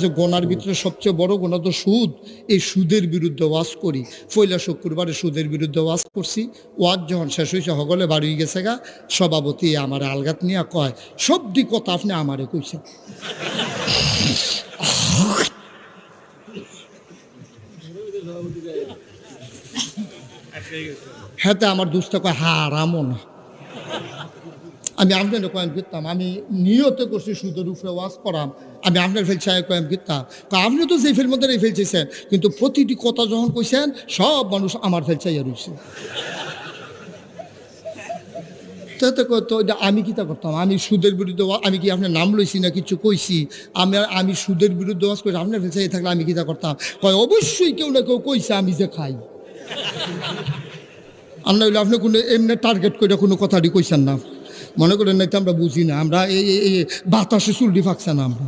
যে গোনার ভিতরে সবচেয়ে বড় গোনা তো সুদ। এই সুদের বিরুদ্ধে ওয়াজ করি। পয়লা শুক্রবারে সুদের বিরুদ্ধে ওয়াজ করছি। ওয়াজ যখন শেষ হয়েছে হগলে বাড়ি গেছে গা, সভাপতি আমার আলগাত নিয়ে কয়, সবটি কথা আপনি আমারে কইছেন। হ্যাঁ, আমার দুস্থ কয় হারামও না। আমি আপনার কয়েম করতাম, আমি নিয়তে করছি সুদের উপরে ওয়াজ করাম, আমি আপনার ফেলছি কয়েম করতাম। আপনি তো সেই ফেল মধ্যে ফেলছেন, কিন্তু প্রতিটি কথা যখন কইছেন সব মানুষ আমার ফেল চাইয়া রয়েছে। তো আমি কিতা করতাম? আমি সুদের বিরুদ্ধে আমি কি আপনার নাম লইছি না কিছু কইছি? আমি সুদের বিরুদ্ধে ওয়াজ করি, আপনার ফেল চাইয়া থাকলে আমি কিতা করতাম? কয় অবশ্যই কেউ না কেউ কইছে আমি যে খাই। আর না হইলে আপনি কোনো এমনি টার্গেট করে কোনো কথাটি কইছেন না, মনে করেন নাই তো আমরা বুঝি না, আমরা এই বাতাসে চুলটি ফাঁকছে না আমরা।